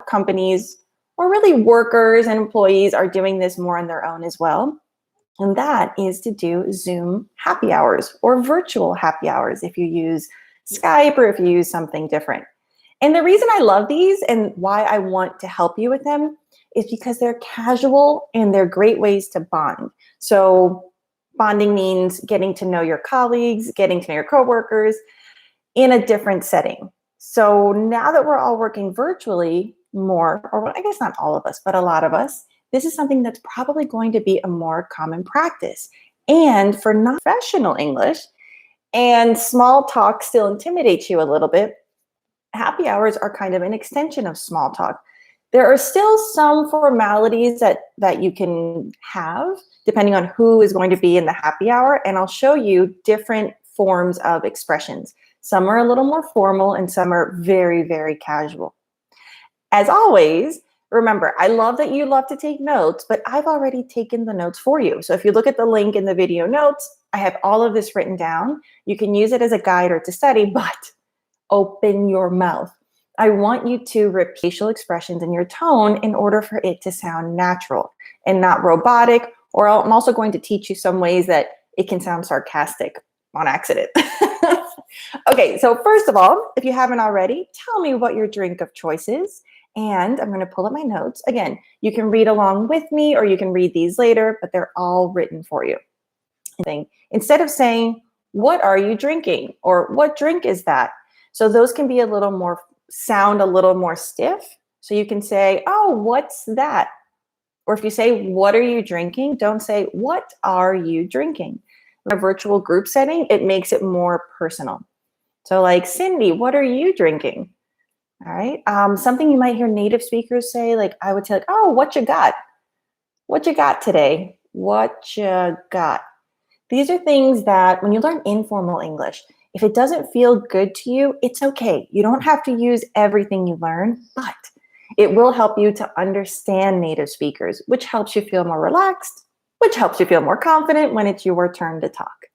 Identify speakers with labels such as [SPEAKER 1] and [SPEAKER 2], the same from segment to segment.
[SPEAKER 1] companies or really workers and employees are doing this more on their own as well. And that is to do Zoom happy hours or virtual happy hours if you use Skype or if you use something different. And the reason I love these and why I want to help you with them is because they're casual and they're great ways to bond. So bonding means getting to know your colleagues, getting to know your coworkers in a different setting. So now that we're all working virtually more, or I guess not all of us, but a lot of us, this is something that's probably going to be a more common practice. And for non-professional English, and small talk still intimidates you a little bit, happy hours are kind of an extension of small talk. There are still some formalities that you can have depending on who is going to be in the happy hour, and I'll show you different forms of expressions. Some are a little more formal and some are very, very casual. As always, remember, I love that you love to take notes, but I've already taken the notes for you. So if you look at the link in the video notes, I have all of this written down. You can use it as a guide or to study, but open your mouth. I want you to repeat facial expressions in your tone in order for it to sound natural and not robotic, or I'm also going to teach you some ways that it can sound sarcastic on accident. Okay, so first of all, if you haven't already, tell me what your drink of choice is. And I'm going to pull up my notes. Again, you can read along with me or you can read these later, but they're all written for you. Instead of saying, what are you drinking? Or what drink is that? So those can be sound a little more stiff. So you can say, oh, what's that? Or if you say, what are you drinking? Don't say, what are you drinking? In a virtual group setting, it makes it more personal. So like, Cindy, what are you drinking? All right. Something you might hear native speakers say, like I would say, like, oh, what you got? What you got today? What you got? These are things that when you learn informal English, if it doesn't feel good to you, it's okay. You don't have to use everything you learn, but it will help you to understand native speakers, which helps you feel more relaxed, which helps you feel more confident when it's your turn to talk.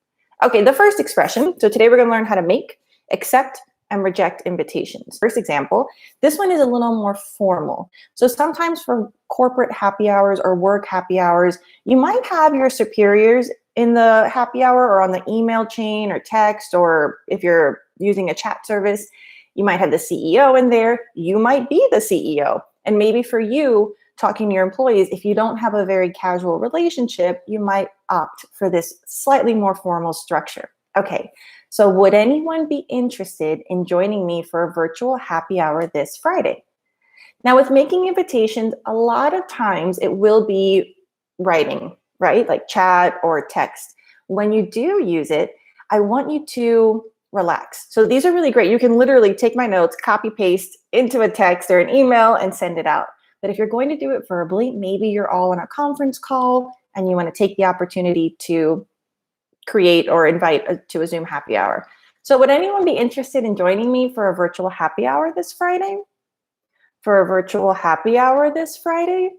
[SPEAKER 1] Okay, the first expression. So today we're going to learn how to make, accept, and reject invitations. First example, this one is a little more formal. So sometimes for corporate happy hours or work happy hours, you might have your superiors in the happy hour or on the email chain or text, or if you're using a chat service, you might have the CEO in there. You might be the CEO. And maybe for you, talking to your employees, if you don't have a very casual relationship, you might opt for this slightly more formal structure. Okay. So would anyone be interested in joining me for a virtual happy hour this Friday? Now with making invitations, a lot of times it will be writing, right? Like chat or text. When you do use it, I want you to relax. So these are really great. You can literally take my notes, copy paste into a text or an email and send it out. But if you're going to do it verbally, maybe you're all on a conference call and you want to take the opportunity to create or invite to a Zoom happy hour. So would anyone be interested in joining me for a virtual happy hour this Friday? For a virtual happy hour this Friday?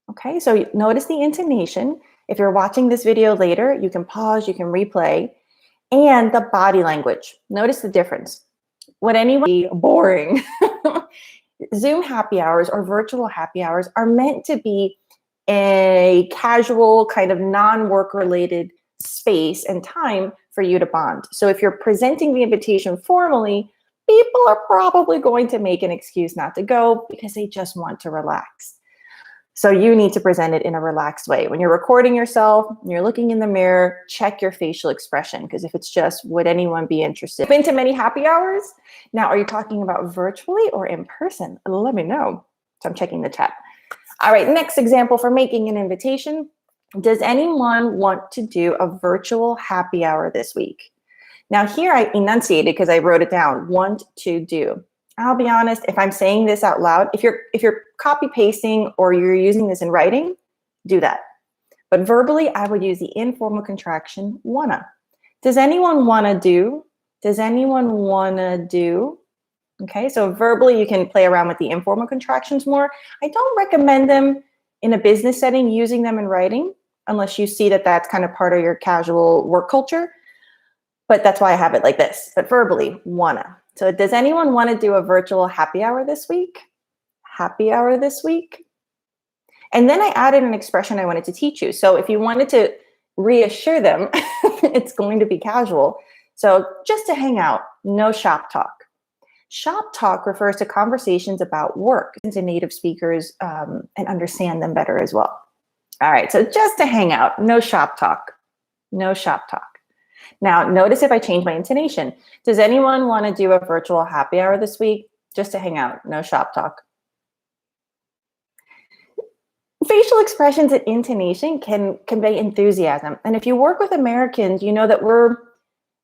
[SPEAKER 1] Okay, so notice the intonation. If you're watching this video later, you can pause, you can replay, and the body language. Notice the difference. Would anyone be boring? Zoom happy hours or virtual happy hours are meant to be a casual kind of non-work related space and time for you to bond. So if you're presenting the invitation formally, people are probably going to make an excuse not to go because they just want to relax. So you need to present it in a relaxed way. When you're recording yourself, when you're looking in the mirror, check your facial expression, because if it's just, would anyone be interested? Been to many happy hours? Now, are you talking about virtually or in person? Let me know. So I'm checking the chat. All right, next example for making an invitation. Does anyone want to do a virtual happy hour this week? Now here I enunciated because I wrote it down, want to do. I'll be honest, if I'm saying this out loud, if you're copy pasting or you're using this in writing, do that. But verbally, I would use the informal contraction wanna. Does anyone wanna do? Does anyone wanna do? Okay, so verbally you can play around with the informal contractions more. I don't recommend them in a business setting, using them in writing, unless you see that that's kind of part of your casual work culture. But that's why I have it like this, but verbally, wanna. So does anyone want to do a virtual happy hour this week? happy hour this week? And then I added an expression I wanted to teach you. So if you wanted to reassure them, it's going to be casual. So just to hang out, no shop talk. Shop talk refers to conversations about work to native speakers and understand them better as well. All right, so just to hang out, no shop talk. No shop talk. Now, notice if I change my intonation. Does anyone want to do a virtual happy hour this week? Just to hang out, no shop talk. Facial expressions and intonation can convey enthusiasm. And if you work with Americans, you know that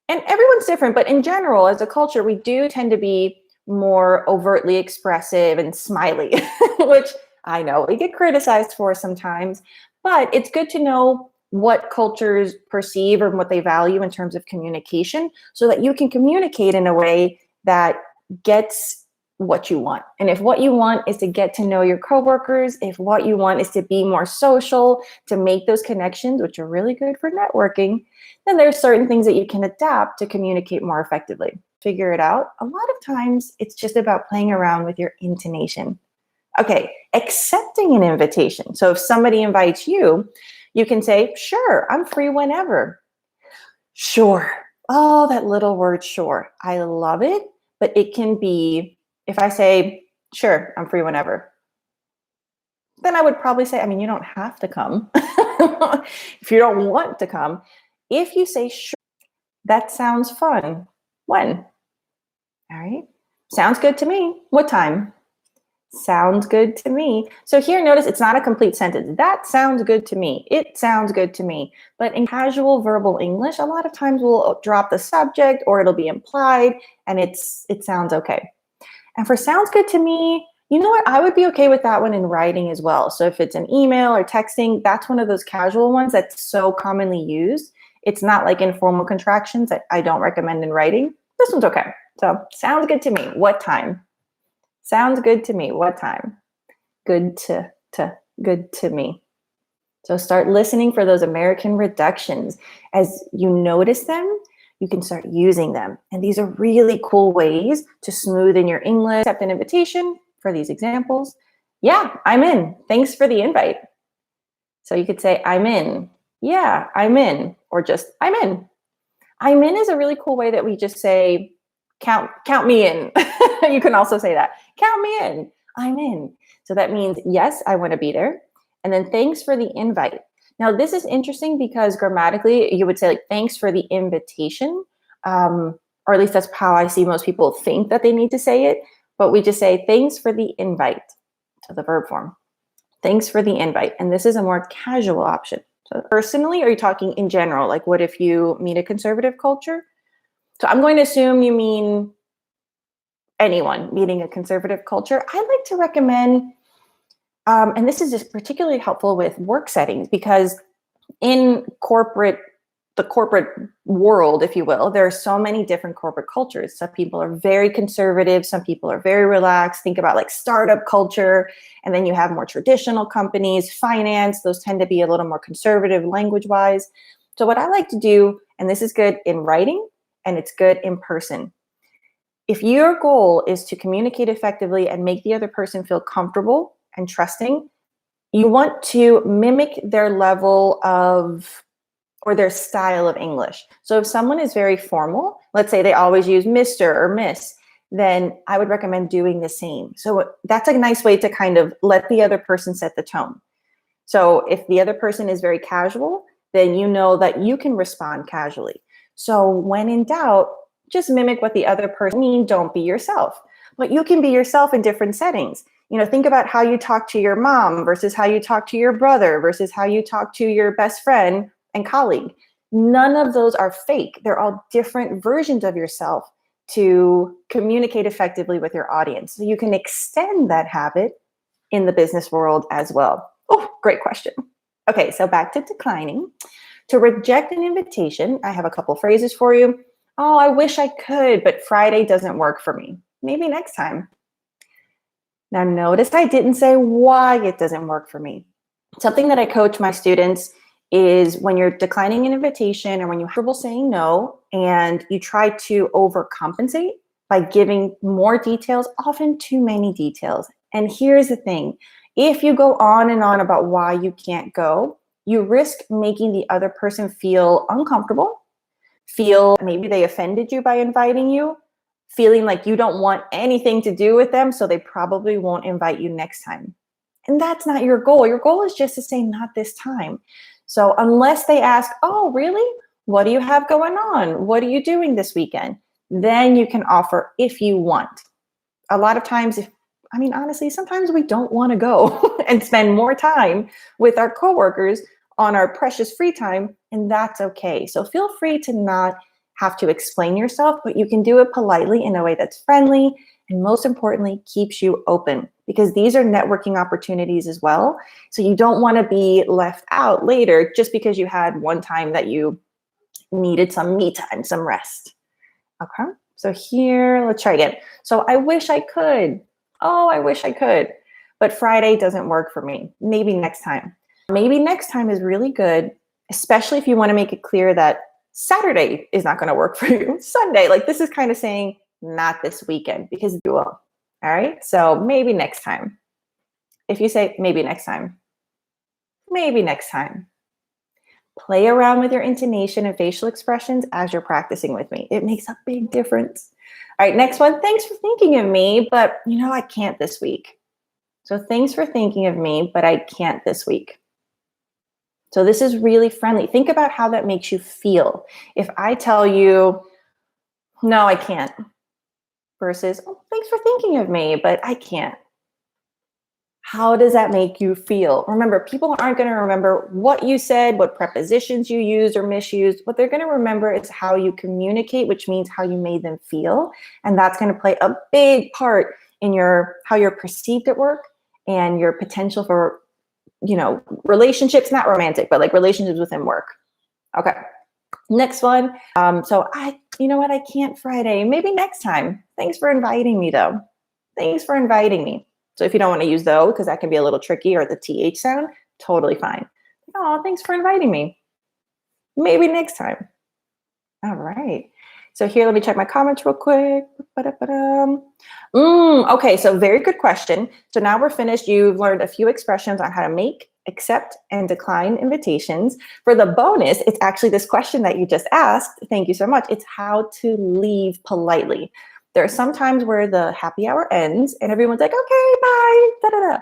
[SPEAKER 1] and everyone's different, but in general, as a culture, we do tend to be more overtly expressive and smiley, which I know we get criticized for sometimes, but it's good to know what cultures perceive or what they value in terms of communication so that you can communicate in a way that gets what you want. And if what you want is to get to know your coworkers, if what you want is to be more social, to make those connections, which are really good for networking, then there's certain things that you can adapt to communicate more effectively. Figure it out. A lot of times it's just about playing around with your intonation. Okay, accepting an invitation. So if somebody invites you, you can say, sure, I'm free whenever. Sure. Oh, that little word, sure. I love it, but it can be, if I say, sure, I'm free whenever, then I would probably say, I mean, you don't have to come if you don't want to come. If you say, sure, that sounds fun. When? All right. Sounds good to me. What time? Sounds good to me. So here, notice it's not a complete sentence. That sounds good to me. It sounds good to me. But in casual verbal English, a lot of times we'll drop the subject or it'll be implied and it sounds okay. And for sounds good to me, you know what? I would be okay with that one in writing as well. So if it's an email or texting, that's one of those casual ones that's so commonly used. It's not like informal contractions that I don't recommend in writing. This one's okay. So sounds good to me. What time? Sounds good to me. What time? Good to me. So start listening for those American reductions. As you notice them, you can start using them. And these are really cool ways to smoothen your English. Accept an invitation for these examples. Yeah, I'm in. Thanks for the invite. So you could say, I'm in. Yeah, I'm in. Or just, I'm in. I'm in is a really cool way that we just say, count me in. You can also say that. Count me in. I'm in. So that means, yes, I want to be there. And then thanks for the invite. Now, this is interesting because grammatically, you would say, like, thanks for the invitation. Or at least that's how I see most people think that they need to say it. But we just say, thanks for the invite to the verb form. Thanks for the invite. And this is a more casual option. So personally, are you talking in general? Like, what if you meet a conservative culture? So I'm going to assume you mean anyone meeting a conservative culture. I like to recommend, and this is just particularly helpful with work settings, because in the corporate world, if you will, there are so many different corporate cultures. Some people are very conservative. Some people are very relaxed. Think about like startup culture. And then you have more traditional companies, finance. Those tend to be a little more conservative language-wise. So what I like to do, and this is good in writing, and it's good in person. If your goal is to communicate effectively and make the other person feel comfortable and trusting, you want to mimic their level of, or their style of English. So if someone is very formal, let's say they always use Mr. or Miss, then I would recommend doing the same. So that's a nice way to kind of let the other person set the tone. So if the other person is very casual, then you know that you can respond casually. So when in doubt, just mimic what the other person means. Don't be yourself. But you can be yourself in different settings. You know, think about how you talk to your mom versus how you talk to your brother versus how you talk to your best friend and colleague. None of those are fake. They're all different versions of yourself to communicate effectively with your audience. So you can extend that habit in the business world as well. Oh, great question. Okay, so back to declining. To reject an invitation, I have a couple phrases for you. Oh, I wish I could, but Friday doesn't work for me. Maybe next time. Now notice I didn't say why it doesn't work for me. Something that I coach my students is when you're declining an invitation or when you're comfortable saying no and you try to overcompensate by giving more details, often too many details. And here's the thing. If you go on and on about why you can't go, you risk making the other person feel uncomfortable, feel maybe they offended you by inviting you, feeling like you don't want anything to do with them, so they probably won't invite you next time. And that's not your goal. Your goal is just to say, not this time. So unless they ask, oh, really? What do you have going on? What are you doing this weekend? Then you can offer if you want. A lot of times, honestly, sometimes we don't want to go and spend more time with our coworkers on our precious free time, and that's okay. So feel free to not have to explain yourself, but you can do it politely in a way that's friendly and most importantly, keeps you open, because these are networking opportunities as well. So you don't want to be left out later just because you had one time that you needed some me time, some rest. Okay, so here, let's try again. So I wish I could. Oh, I wish I could. But Friday doesn't work for me. Maybe next time. Maybe next time is really good, especially if you want to make it clear that Saturday is not going to work for you. Sunday, like this is kind of saying not this weekend, because you will. All right, so maybe next time. If you say maybe next time, maybe next time. Play around with your intonation and facial expressions as you're practicing with me. It makes a big difference. All right, next one. Thanks for thinking of me, but I can't this week. So thanks for thinking of me, but I can't this week. So this is really friendly. Think about how that makes you feel. If I tell you, no, I can't, versus, oh, thanks for thinking of me, but I can't. How does that make you feel? Remember, people aren't going to remember what you said, what prepositions you used or misused. What they're going to remember is how you communicate, which means how you made them feel. And that's going to play a big part in how you're perceived at work and your potential for, relationships, not romantic, but like relationships within work. Okay. Next one. So you know what? I can't Friday. Maybe next time. Thanks for inviting me though. Thanks for inviting me. So if you don't want to use though, because that can be a little tricky, or the TH sound, totally fine. Oh, thanks for inviting me. Maybe next time. All right. So here, let me check my comments real quick. Okay, so very good question. So now we're finished. You've learned a few expressions on how to make, accept, and decline invitations. For the bonus, it's actually this question that you just asked. Thank you so much. It's how to leave politely. There are some times where the happy hour ends and everyone's like, okay, bye, da-da-da.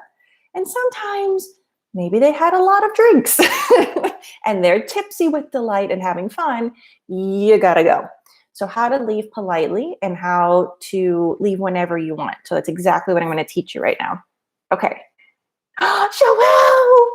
[SPEAKER 1] And sometimes maybe they had a lot of drinks and they're tipsy with delight and having fun. You gotta go. So how to leave politely and how to leave whenever you want. So that's exactly what I'm going to teach you right now. Okay. Joelle!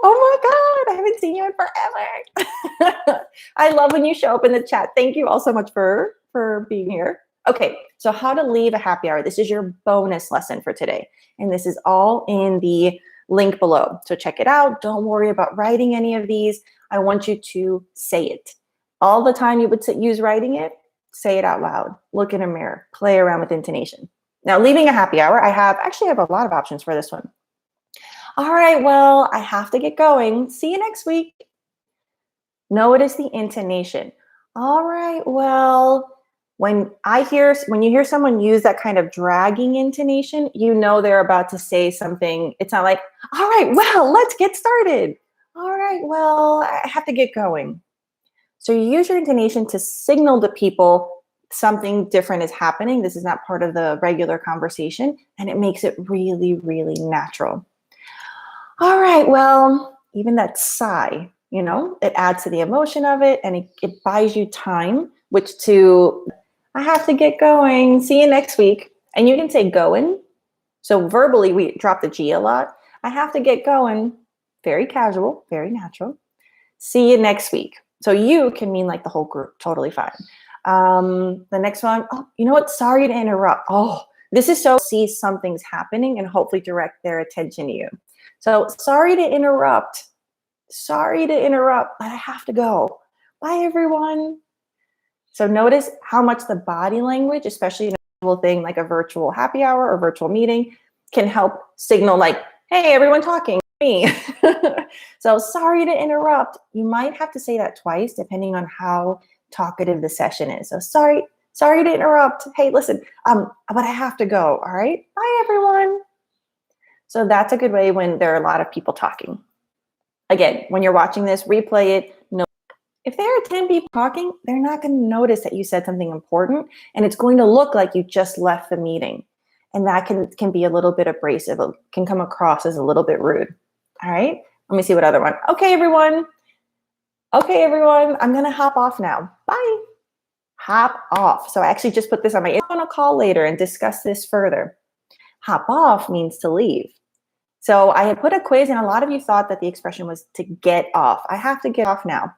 [SPEAKER 1] Oh my God, I haven't seen you in forever. I love when you show up in the chat. Thank you all so much for being here. Okay, so how to leave a happy hour. This is your bonus lesson for today. And this is all in the link below. So check it out. Don't worry about writing any of these. I want you to say it. All the time you would use writing it, say it out loud. Look in a mirror. Play around with intonation. Now, leaving a happy hour, I have a lot of options for this one. All right, well, I have to get going. See you next week. Notice the intonation. All right, well, when you hear someone use that kind of dragging intonation, you know they're about to say something. It's not like, all right, well, let's get started. All right, well, I have to get going. So you use your intonation to signal to people something different is happening. This is not part of the regular conversation, and it makes it really, really natural. All right, well, even that sigh, it adds to the emotion of it, and it buys you time, I have to get going. See you next week. And you can say going. So verbally, we drop the G a lot. I have to get going. Very casual, very natural. See you next week. So you can mean like the whole group, totally fine. The next one, oh, you know what? Sorry to interrupt. Oh, this is so see something's happening and hopefully direct their attention to you. So sorry to interrupt. Sorry to interrupt, but I have to go. Bye, everyone. So notice how much the body language, especially in a virtual thing like a virtual happy hour or virtual meeting, can help signal like, hey, everyone talking. Me. So sorry to interrupt. You might have to say that twice depending on how talkative the session is. So sorry Sorry to interrupt. Hey, listen, but I have to go. All right. Bye, everyone. So that's a good way when there are a lot of people talking. Again, when you're watching this, replay it. No, if there are 10 people talking, they're not going to notice that you said something important, and it's going to look like you just left the meeting. And that can be a little bit abrasive. It can come across as a little bit rude. All right. Let me see what other one. Okay, everyone. Okay, everyone. I'm going to hop off now. Bye. Hop off. So I actually just put this on my on a call later and discuss this further. Hop off means to leave. So I had put a quiz, and a lot of you thought that the expression was to get off. I have to get off now.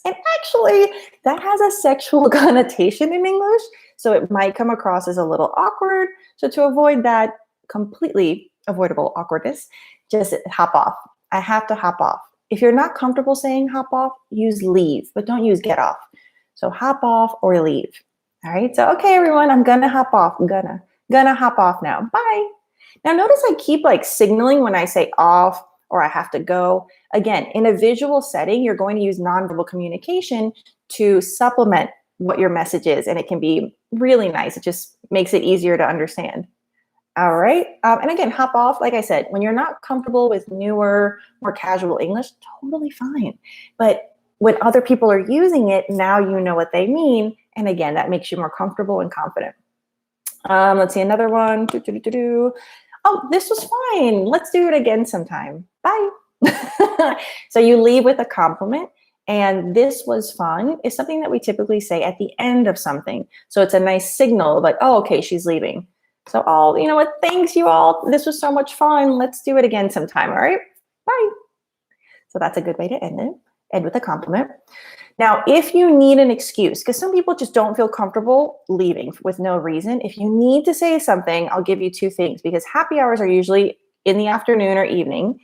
[SPEAKER 1] And actually, that has a sexual connotation in English, so it might come across as a little awkward. So to avoid that completely avoidable awkwardness, just hop off. I have to hop off. If you're not comfortable saying hop off, use leave, but don't use get off. So hop off or leave. All right, so okay, everyone, I'm gonna hop off. I'm gonna hop off now. Bye. Now notice I keep like signaling when I say off or I have to go. Again, in a visual setting, you're going to use nonverbal communication to supplement what your message is, and it can be really nice. It just makes it easier to understand. All right, and again, hop off, like I said, when you're not comfortable with newer, more casual English, totally fine. But when other people are using it, now you know what they mean, and again, that makes you more comfortable and confident. Let's see another one. Oh, this was fine. Let's do it again sometime. Bye. So you leave with a compliment, and this was fun is something that we typically say at the end of something. So it's a nice signal like, oh, okay, she's leaving. So, oh, you know what? Thanks you all. This was so much fun. Let's do it again sometime. All right. Bye. So that's a good way to end it. End with a compliment. Now, if you need an excuse, because some people just don't feel comfortable leaving with no reason, if you need to say something, I'll give you two things, because happy hours are usually in the afternoon or evening.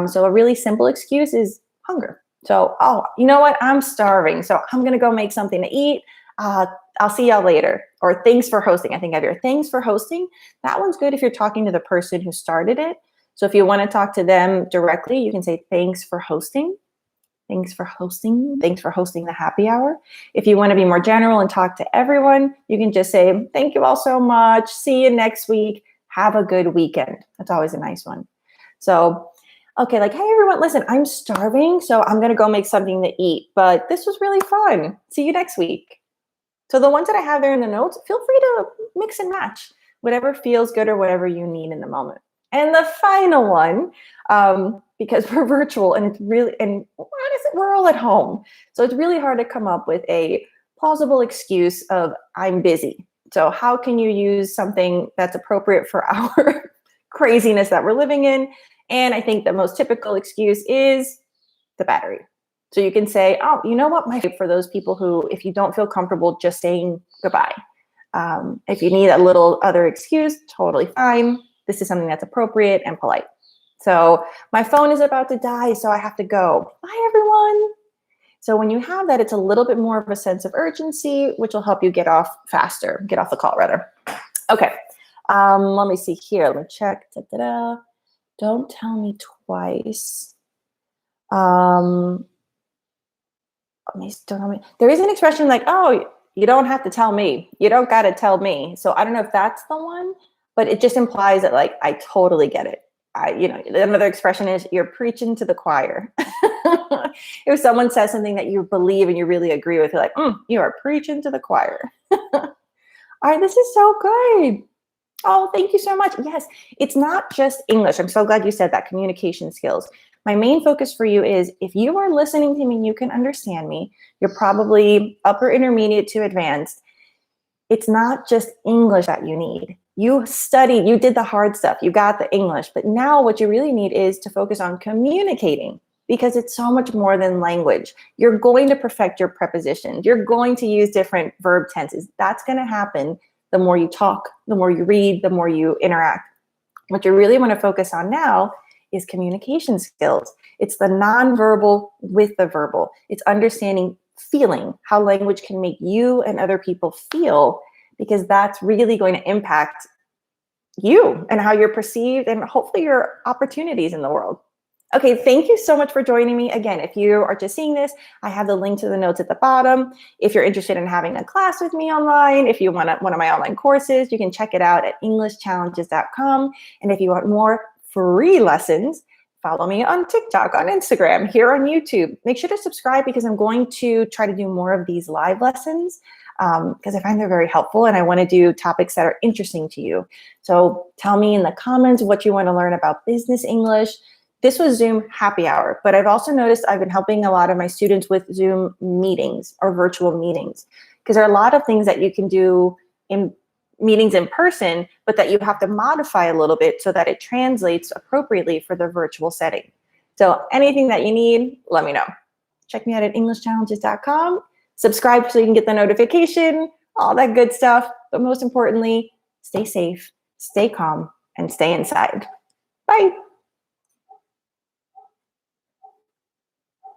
[SPEAKER 1] So a really simple excuse is hunger. So, oh, you know what? I'm starving, so I'm going to go make something to eat. I'll see y'all later. Or thanks for hosting. I think I have your thanks for hosting. That one's good if you're talking to the person who started it. So if you want to talk to them directly, you can say thanks for hosting. Thanks for hosting. Thanks for hosting the happy hour. If you want to be more general and talk to everyone, you can just say, thank you all so much. See you next week. Have a good weekend. That's always a nice one. So, okay, like, hey, everyone, listen, I'm starving, so I'm going to go make something to eat. But this was really fun. See you next week. So the ones that I have there in the notes, feel free to mix and match whatever feels good or whatever you need in the moment. And the final one, because we're virtual and it's really, and what is it? We're all at home. So it's really hard to come up with a plausible excuse of I'm busy. So how can you use something that's appropriate for our craziness that we're living in? And I think the most typical excuse is the battery. So you can say, oh, you know what? For those people who, if you don't feel comfortable just saying goodbye, if you need a little other excuse, totally fine. This is something that's appropriate and polite. So my phone is about to die, so I have to go. Bye, everyone. So when you have that, it's a little bit more of a sense of urgency, which will help you get off faster, get off the call rather. Okay, let me see here. Let me check. Da-da-da. Don't tell me twice. There is an expression like, oh, you don't have to tell me. You don't got to tell me. So I don't know if that's the one, but it just implies that like, I totally get it. Another expression is you're preaching to the choir. If someone says something that you believe and you really agree with, you're like, you are preaching to the choir. All right, this is so good. Oh, thank you so much. Yes, it's not just English. I'm so glad you said that, communication skills. My main focus for you is if you are listening to me, you can understand me. You're probably upper intermediate to advanced. It's not just English that you need. You studied, you did the hard stuff, you got the English, but now what you really need is to focus on communicating, because it's so much more than language. You're going to perfect your prepositions. You're going to use different verb tenses. That's going to happen the more you talk, the more you read, the more you interact. What you really want to focus on now is communication skills. It's the nonverbal with the verbal. It's understanding feeling, how language can make you and other people feel, because that's really going to impact you and how you're perceived and hopefully your opportunities in the world. Okay, thank you so much for joining me. Again, if you are just seeing this, I have the link to the notes at the bottom. If you're interested in having a class with me online, if you want one of my online courses, you can check it out at EnglishChallenges.com. And if you want more free lessons, follow me on TikTok, on Instagram, here on YouTube. Make sure to subscribe because I'm going to try to do more of these live lessons because I find they're very helpful and I want to do topics that are interesting to you. So tell me in the comments what you want to learn about business English. This was Zoom happy hour, but I've also noticed I've been helping a lot of my students with Zoom meetings or virtual meetings because there are a lot of things that you can do in meetings in person, but that you have to modify a little bit so that it translates appropriately for the virtual setting. So anything that you need, let me know. Check me out at EnglishChallenges.com. Subscribe so you can get the notification, all that good stuff. But most importantly, stay safe, stay calm, and stay inside. Bye.